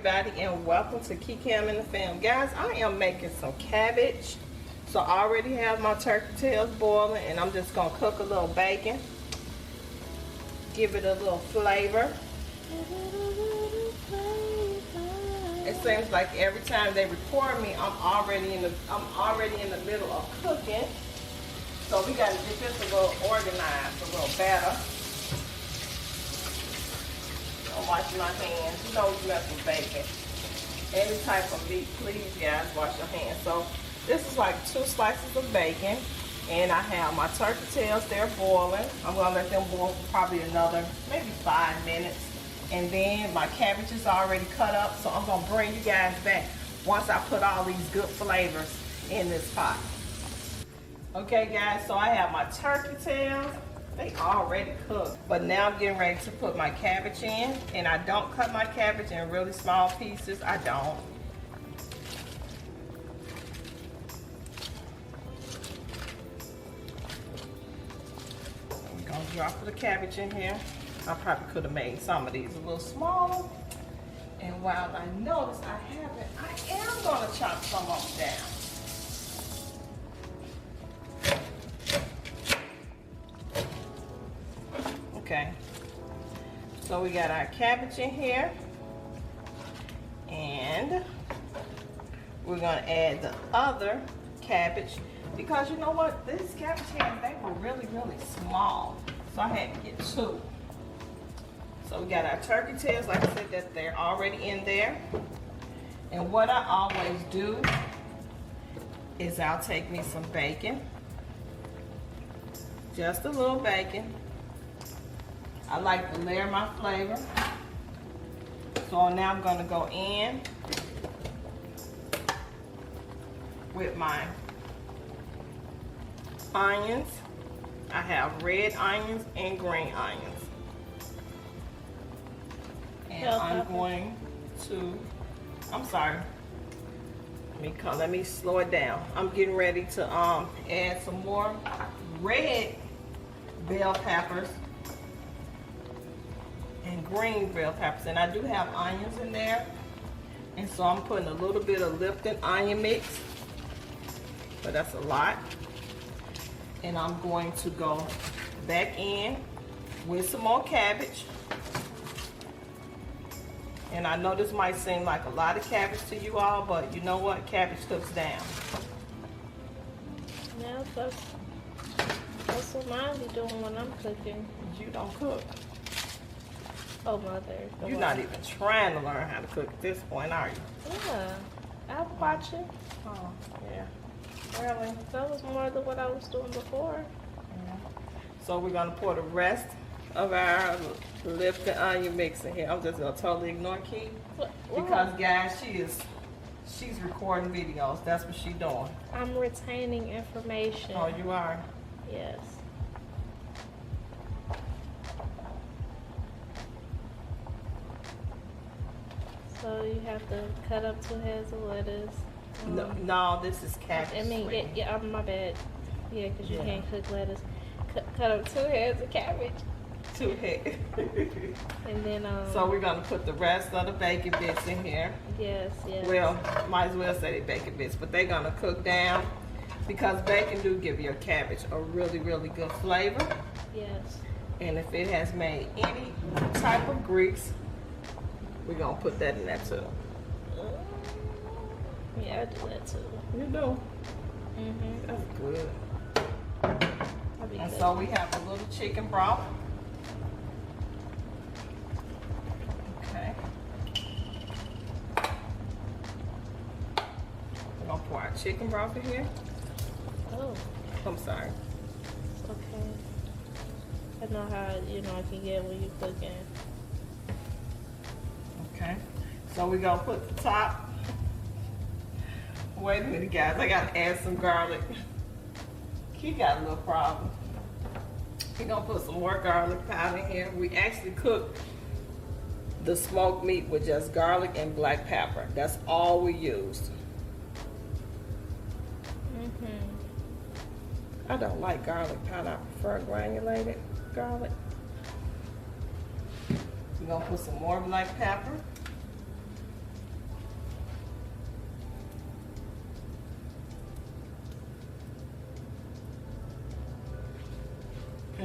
everybody, and welcome to KEE'S. Guys, I am making some cabbage. So I already have my turkey tails boiling, and I'm just gonna cook a little bacon. Give it a little flavor. It seems like every time they record me, I'm already in the middle of cooking. So we gotta get this a little organized, a little better. I'm washing my hands. You don't mess with bacon. Any type of meat, please, guys, wash your hands. So this is like 2 slices of bacon, and I have my turkey tails. They're boiling. I'm gonna let them boil for probably another maybe 5 minutes, and then my cabbage is already cut up. So I'm gonna bring you guys back once I put all these good flavors in this pot. Okay, guys. So I have my turkey tails. They already cooked, but now I'm getting ready to put my cabbage in, and I don't cut my cabbage in really small pieces. I don't. I'm gonna drop the cabbage in here. I probably could have made some of these a little smaller. And while I notice I haven't, I am gonna chop some of them down. Okay, so we got our cabbage in here, and we're gonna add the other cabbage, because you know what, these cabbage heads, they were really small, so I had to get 2. So we got our turkey tails, like I said, that they're already in there. And what I always do is I'll take me some bacon, just a little bacon. I like to layer my flavor. So now I'm gonna go in with my onions. I have red onions and green onions. And I'm going to, I'm sorry, let me slow it down. I'm getting ready to add some more red bell peppers and green bell peppers, and I do have onions in there, and so I'm putting a little bit of Lipton onion mix, but that's a lot. And I'm going to go back in with some more cabbage. And I know this might seem like a lot of cabbage to you all, but you know what, cabbage cooks down. Yeah, that's what mine be doing when I'm cooking. You don't cook. Oh, mother. You're not even trying to learn how to cook at this point, are you? Yeah, I'm watching. Oh, yeah. Really? That was more than what I was doing before. Yeah. So we're gonna pour the rest of our Lipton onion mix in here. I'm just gonna totally ignore Key, because guys, she's recording videos. That's what she's doing. I'm retaining information. Oh, you are? Yes. So you have to cut up 2 heads of lettuce. No, this is cabbage. I mean, yeah, my bad. Yeah, because you can't cook lettuce. Cut up 2 heads of cabbage. 2 heads. And then so we're gonna put the rest of the bacon bits in here. Yes. Well, might as well say they bacon bits, but they're gonna cook down, because bacon do give your cabbage a really good flavor. Yes. And if it has made any type of grease, we're gonna put that in there too. Yeah, I do that too. You do? Mm-hmm. That's good. And so we have a little chicken broth. Okay. We're gonna pour our chicken broth in here. Oh. I'm sorry. Okay. I know how, I can get when you're cooking. Okay. So we're gonna put the top. Wait a minute, guys. I gotta add some garlic. He got a little problem. We're gonna put some more garlic powder in here. We actually cooked the smoked meat with just garlic and black pepper. That's all we used. I don't like garlic powder. I prefer granulated garlic. We're gonna put some more black pepper.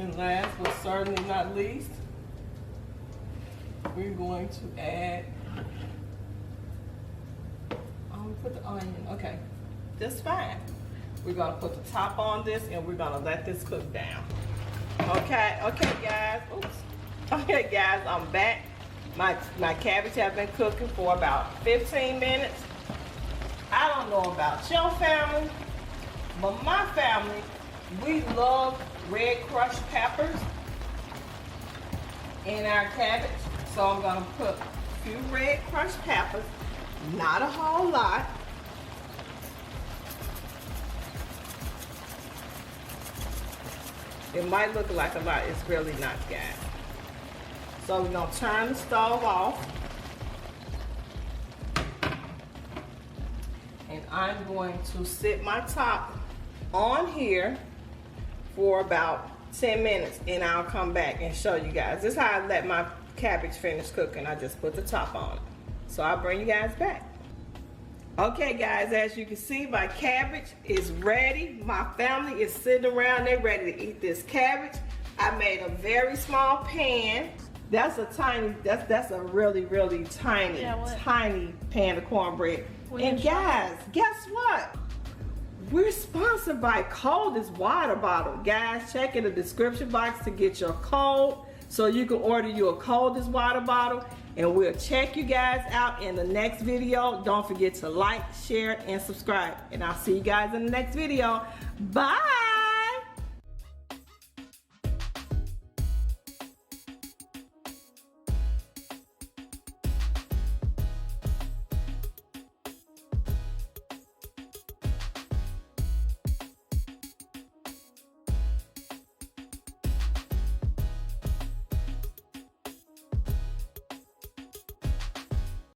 And last but certainly not least, we're going to add, put the onion, okay, that's fine. We're gonna put the top on this and we're gonna let this cook down. Okay guys, oops. Okay guys, I'm back. My cabbage have been cooking for about 15 minutes. I don't know about your family, but my family, we love red crushed peppers in our cabbage. So I'm gonna put a few red crushed peppers, not a whole lot. It might look like a lot, it's really not, guys. So we're gonna turn the stove off. And I'm going to sit my top on here for about 10 minutes and I'll come back and show you guys. This is how I let my cabbage finish cooking. I just put the top on it. So I'll bring you guys back. Okay guys, as you can see, my cabbage is ready. My family is sitting around, they're ready to eat this cabbage. I made a very small pan. That's a tiny, that's a really, really tiny, tiny pan of cornbread. And guys, guess what? We're sponsored by Coldest water bottle. Guys, check in the description box to get your code so you can order you a Coldest water bottle. And we'll check you guys out in the next video. Don't forget to like, share, and subscribe. And I'll see you guys in the next video. Bye.